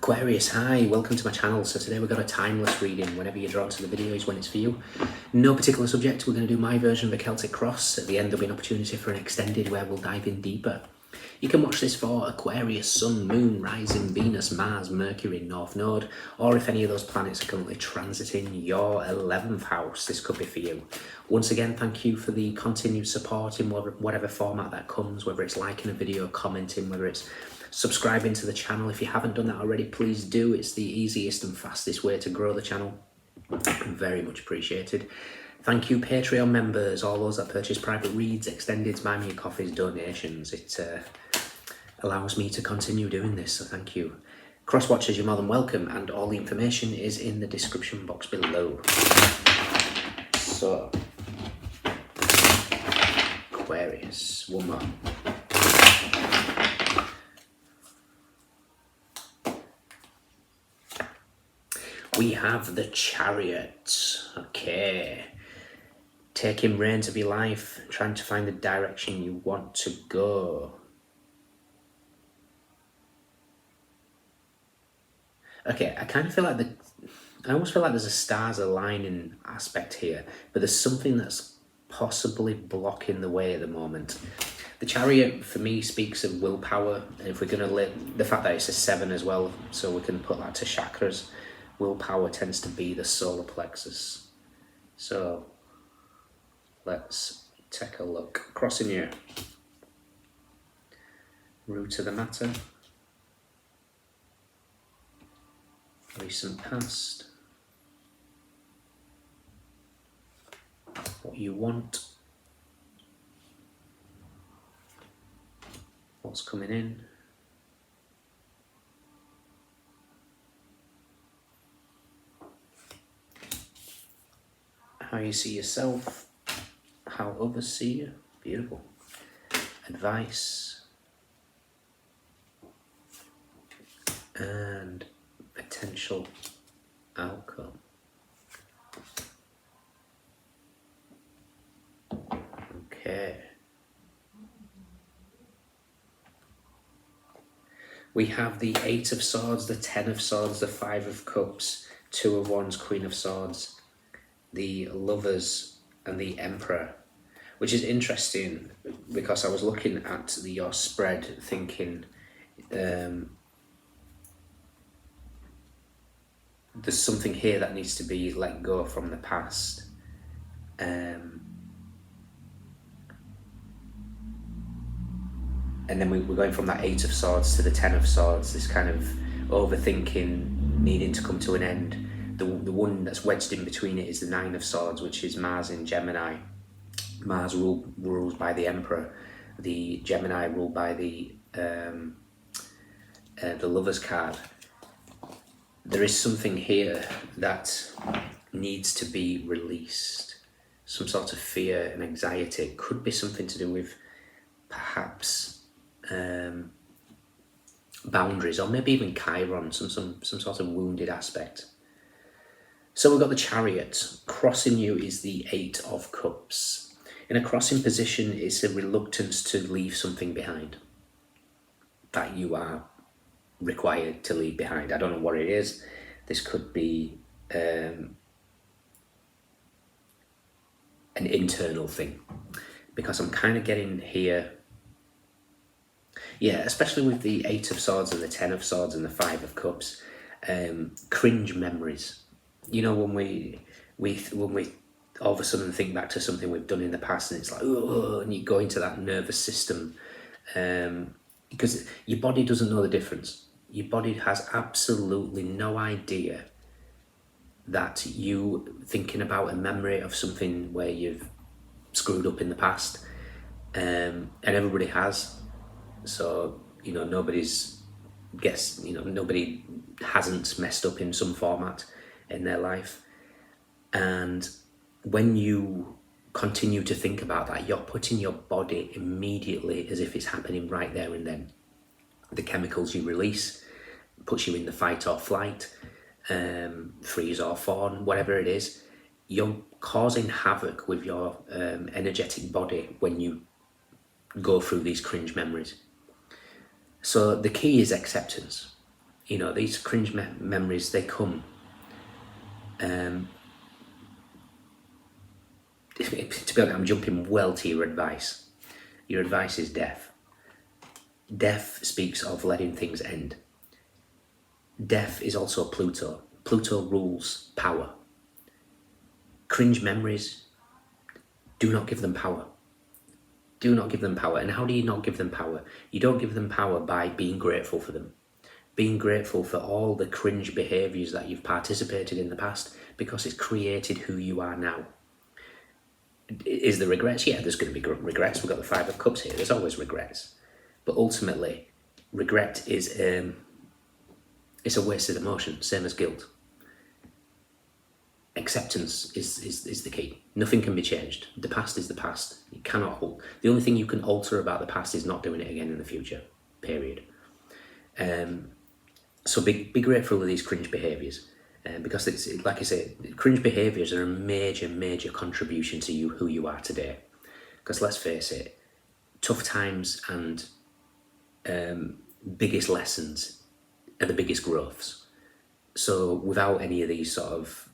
Aquarius, hi, welcome to my channel. So today we've got a timeless reading. Whenever you're drawn to the video is when it's for you. No particular subject, we're going to do my version of a Celtic cross. At the end there'll be an opportunity for an extended where we'll dive in deeper. You can watch this for Aquarius, Sun, Moon, Rising, Venus, Mars, Mercury, North Node, or if any of those planets are currently transiting your 11th house, this could be for you. Once again, thank you for the continued support in whatever format that comes, whether it's liking a video, commenting, whether it's subscribing to the channel. If you haven't done that already, please do. It's the easiest and fastest way to grow the channel. Very much appreciated. Thank you, Patreon members, all those that purchase private reads, extendeds, buy me a coffees, donations. It allows me to continue doing this, so thank you. Cross watchers, you're more than welcome, and all the information is in the description box below. So, Aquarius, one more. We have the Chariot. Okay. Taking reins of your life, trying to find the direction you want to go. Okay, I kind of feel like I almost feel like there's a stars aligning aspect here, but there's something that's possibly blocking the way at the moment. The Chariot for me speaks of willpower, and if we're going to the fact that it's a 7 as well, so we can put that to chakras. Willpower tends to be the solar plexus. So let's take a look. Crossing you. Root of the matter. Recent past. What you want. What's coming in. How you see yourself, how others see you. Beautiful. Advice and potential outcome. Okay. We have the 8 of Swords, the 10 of Swords, the 5 of Cups, 2 of Wands, Queen of Swords, the Lovers and the Emperor, which is interesting because I was looking at your spread thinking there's something here that needs to be let go from the past. And then we're going from that 8 of Swords to the 10 of Swords, this kind of overthinking needing to come to an end. The one that's wedged in between it is the 9 of Swords, which is Mars in Gemini. Mars rules by the Emperor. The Gemini ruled by the Lover's card. There is something here that needs to be released. Some sort of fear and anxiety. It could be something to do with perhaps boundaries, or maybe even Chiron, some sort of wounded aspect. So we've got the Chariot. Crossing you is the 8 of Cups. In a crossing position, it's a reluctance to leave something behind that you are required to leave behind. I don't know what it is. This could be an internal thing, because I'm kind of getting here, yeah, especially with the 8 of Swords and the 10 of Swords and the 5 of Cups, cringe memories. You know, when we all of a sudden think back to something we've done in the past, and it's like, oh, and you go into that nervous system, because your body doesn't know the difference. Your body has absolutely no idea that you thinking about a memory of something where you've screwed up in the past, and everybody has. So, you know, nobody hasn't messed up in some format in their life. And when you continue to think about that, you're putting your body immediately, as if it's happening right there and then. The chemicals you release puts you in the fight or flight, freeze or fawn, whatever it is. You're causing havoc with your energetic body when you go through these cringe memories. So the key is acceptance. You know, these cringe memories, they come. To be honest, I'm jumping well to your advice. Your advice is death. Death speaks of letting things end. Death is also Pluto. Pluto rules power. Cringe memories, do not give them power. Do not give them power. And how do you not give them power? You don't give them power by being grateful for them. Being grateful for all the cringe behaviours that you've participated in the past, because it's created who you are now. Is there regrets? Yeah, there's going to be regrets. We've got the Five of Cups here. There's always regrets. But ultimately, regret is it's a wasted emotion, same as guilt. Acceptance is the key. Nothing can be changed. The past is the past. You cannot hold. The only thing you can alter about the past is not doing it again in the future. Period. So be grateful of these cringe behaviours, because it's like I say, cringe behaviours are a major contribution to you who you are today. Because let's face it, tough times and biggest lessons are the biggest growths. So without any of these sort of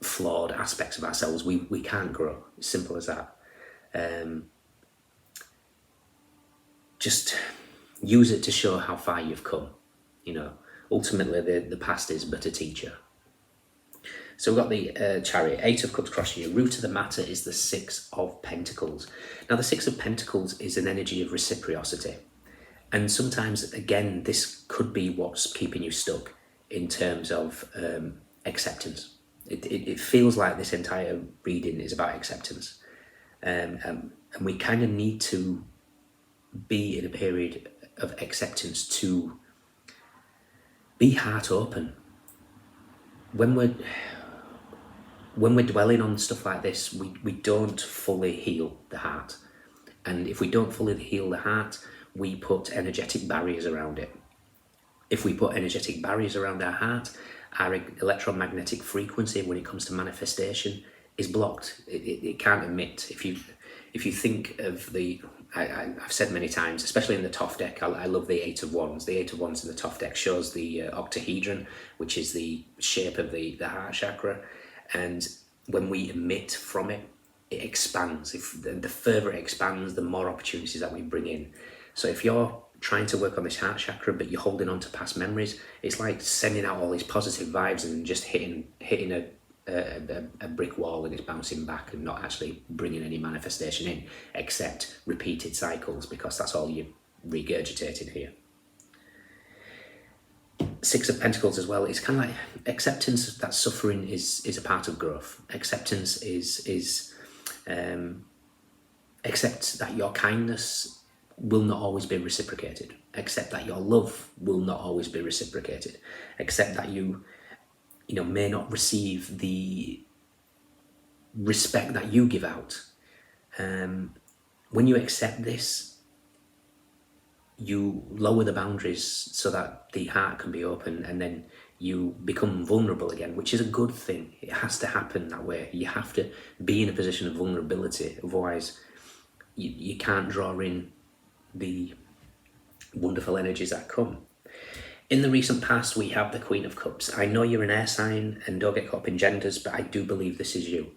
flawed aspects of ourselves, we can't grow. It's simple as that. Just use it to show how far you've come. You know, ultimately the past is but a teacher. So we've got the Chariot, Eight of Cups crossing you. Root of the matter is the Six of Pentacles. Now the Six of Pentacles is an energy of reciprocity. And sometimes, again, this could be what's keeping you stuck in terms of acceptance. It feels like this entire reading is about acceptance. And we kind of need to be in a period of acceptance to be heart open. When we're dwelling on stuff like this, we don't fully heal the heart. And if we don't fully heal the heart, we put energetic barriers around it. If we put energetic barriers around our heart, our electromagnetic frequency when it comes to manifestation is blocked. It can't emit. If you think of the, I've said many times, especially in the Thoth deck, I love the Eight of Wands. The Eight of Wands in the Thoth deck shows the octahedron, which is the shape of the heart chakra. And when we emit from it, it expands. If the further it expands, the more opportunities that we bring in. So if you're trying to work on this heart chakra, but you're holding on to past memories, it's like sending out all these positive vibes and just hitting a brick wall, and it's bouncing back and not actually bringing any manifestation in, except repeated cycles, because that's all you're regurgitating here. Six of Pentacles as well, it's kind of like acceptance that suffering is a part of growth. Acceptance is accept that your kindness will not always be reciprocated. Accept that your love will not always be reciprocated. Accept that you may not receive the respect that you give out. When you accept this, you lower the boundaries so that the heart can be open, and then you become vulnerable again, which is a good thing. It has to happen that way. You have to be in a position of vulnerability, otherwise you can't draw in the wonderful energies that come. In the recent past, we have the Queen of Cups. I know you're an air sign, and don't get caught up in genders, but I do believe this is you.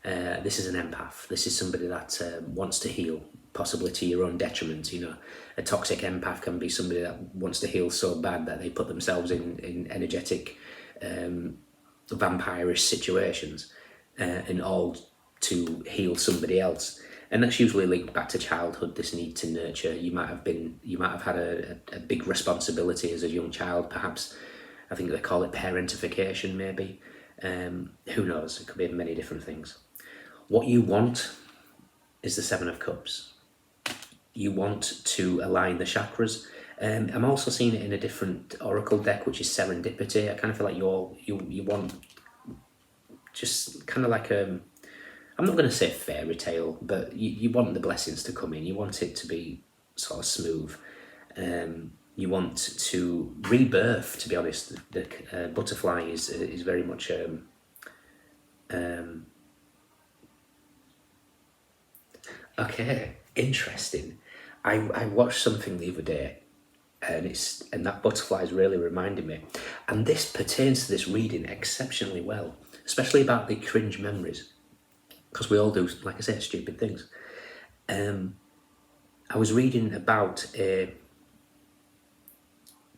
This is an empath. This is somebody that wants to heal, possibly to your own detriment. You know, a toxic empath can be somebody that wants to heal so bad that they put themselves in energetic, vampirish situations, in all to heal somebody else. And that's usually linked back to childhood, this need to nurture. You might have had a big responsibility as a young child, perhaps. I think they call it parentification, maybe. Who knows? It could be many different things. What you want is the Seven of Cups. You want to align the chakras. I'm also seeing it in a different oracle deck, which is serendipity. I kind of feel like you want just kind of like I'm not going to say fairy tale, but you want the blessings to come in. You want it to be sort of smooth. You want to rebirth, to be honest. The butterfly is very much okay, interesting. I watched something the other day, and that butterfly is really reminding me. And this pertains to this reading exceptionally well, especially about the cringe memories, because we all do, like I say, stupid things. I was reading about a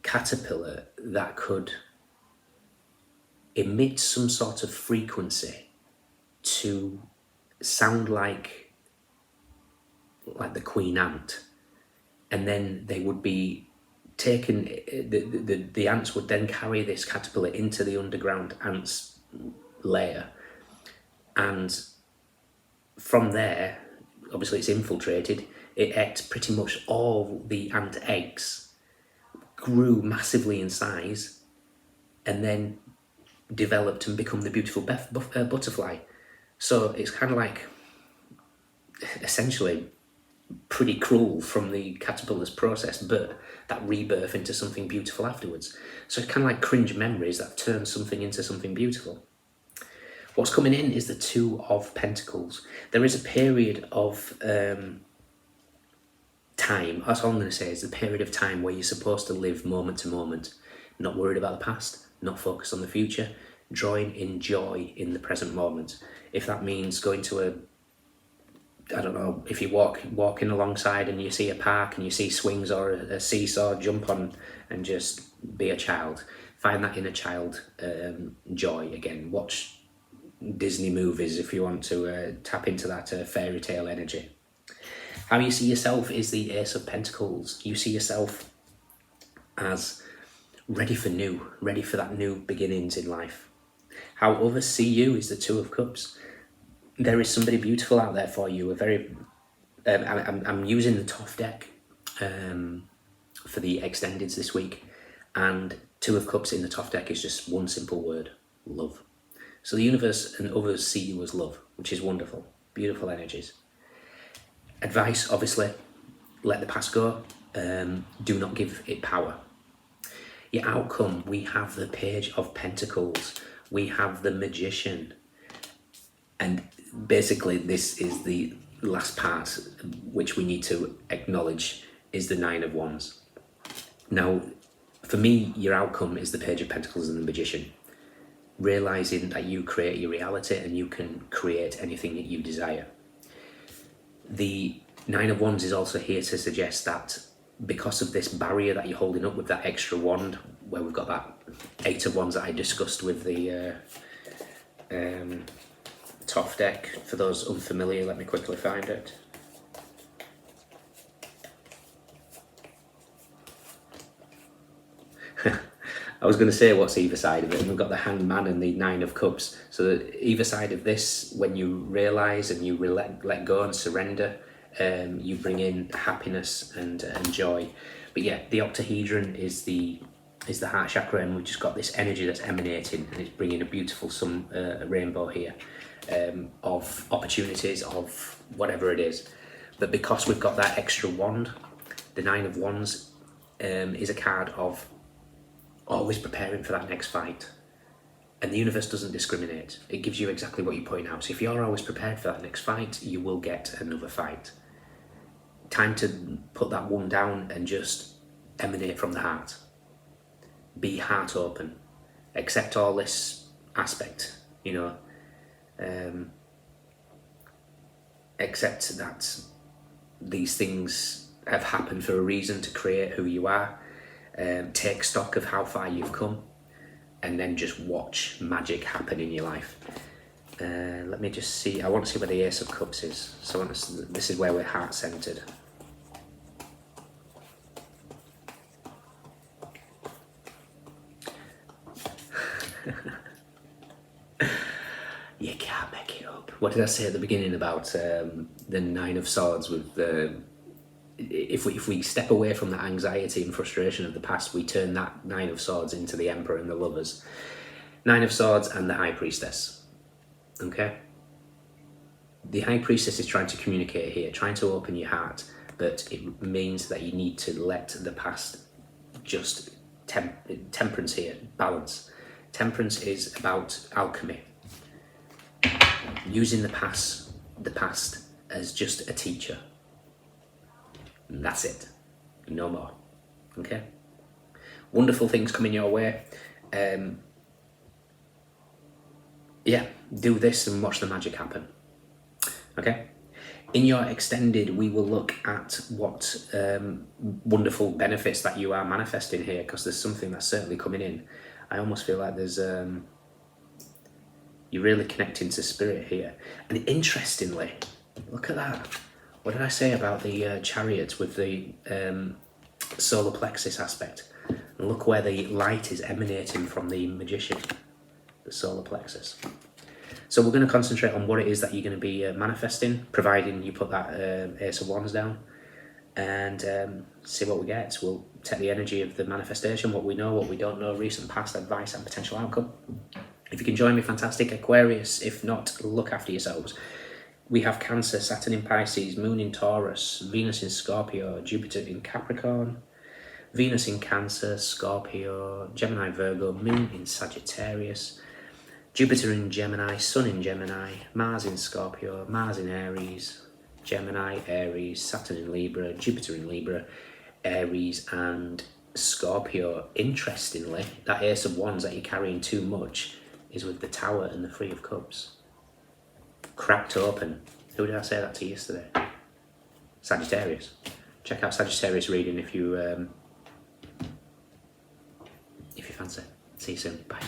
caterpillar that could emit some sort of frequency to sound like the queen ant, and then they would be taken, the ants would then carry this caterpillar into the underground ants layer, and from there, obviously it's infiltrated, it ate pretty much all the ant eggs, grew massively in size, and then developed and become the beautiful butterfly. So it's kind of like, essentially, pretty cruel from the caterpillar's process, but that rebirth into something beautiful afterwards. So it's kind of like cringe memories that turn something into something beautiful. What's coming in is the Two of Pentacles. There is a period of time, that's all I'm going to say, is the period of time where you're supposed to live moment to moment, not worried about the past, not focused on the future, drawing in joy in the present moment. If that means going to I don't know, if you're walking alongside and you see a park and you see swings or a seesaw, jump on and just be a child. Find that inner child joy again. Watch Disney movies if you want to tap into that fairy tale energy. How you see yourself is the Ace of Pentacles. You see yourself as ready for that new beginnings in life. How others see you is the Two of Cups. There is somebody beautiful out there for you. I'm using the Toff deck for the extendeds this week, and Two of Cups in the Toff deck is just one simple word: love. So the universe and others see you as love, which is wonderful. Beautiful energies. Advice, obviously, let the past go. Do not give it power. Your outcome, we have the Page of Pentacles. We have the Magician. And basically, this is the last part, which we need to acknowledge, is the Nine of Wands. Now, for me, your outcome is the Page of Pentacles and the Magician. Realizing that you create your reality and you can create anything that you desire. The Nine of Wands is also here to suggest that because of this barrier that you're holding up with that extra wand, where we've got that Eight of Wands that I discussed with the Toff deck. For those unfamiliar, let me quickly find it. I was going to say what's either side of it, and we've got the Hanged Man and the Nine of Cups. So that either side of this, when you realise and you let go and surrender, you bring in happiness and joy. But yeah, the octahedron is the heart chakra, and we've just got this energy that's emanating, and it's bringing a beautiful rainbow here of opportunities, of whatever it is. But because we've got that extra wand, the Nine of Wands is a card of always preparing for that next fight. And the universe doesn't discriminate. It gives you exactly what you point out. So if you're always prepared for that next fight, you will get another fight. Time to put that one down and just emanate from the heart. Be heart open. Accept all this aspect, accept that these things have happened for a reason, to create who you are. Take stock of how far you've come, and then just watch magic happen in your life. Let me just see. I want to see where the Ace of Cups is. So this is where we're heart centered. You can't make it up. What did I say at the beginning about the Nine of Swords? With if we step away from that anxiety and frustration of the past, we turn that Nine of Swords into the Emperor and the Lovers. Nine of Swords and the High Priestess. Okay? The High Priestess is trying to communicate here, trying to open your heart, but it means that you need to let the past just temperance here, balance. Temperance is about alchemy. Using the past as just a teacher. And that's it. No more. Okay? Wonderful things coming your way. Yeah, do this and watch the magic happen. Okay? In your extended, we will look at what wonderful benefits that you are manifesting here, because there's something that's certainly coming in. I almost feel like there's you're really connecting to spirit here. And interestingly, look at that. What did I say about the chariot with the solar plexus aspect? And look where the light is emanating from the magician, the solar plexus. So we're going to concentrate on what it is that you're going to be manifesting, providing you put that Ace of Wands down, and see what we get. We'll take the energy of the manifestation, what we know, what we don't know, recent past advice and potential outcome. If you can join me, fantastic. Aquarius, if not, look after yourselves. We have Cancer, Saturn in Pisces, Moon in Taurus, Venus in Scorpio, Jupiter in Capricorn, Venus in Cancer, Scorpio, Gemini, Virgo, Moon in Sagittarius, Jupiter in Gemini, Sun in Gemini, Mars in Scorpio, Mars in Aries, Gemini, Aries, Saturn in Libra, Jupiter in Libra, Aries and Scorpio. Interestingly, that Ace of Wands that you're carrying too much is with the Tower and the Three of Cups. Cracked open. Who did I say that to yesterday? Sagittarius. Check out Sagittarius reading if you fancy. See you soon. Bye.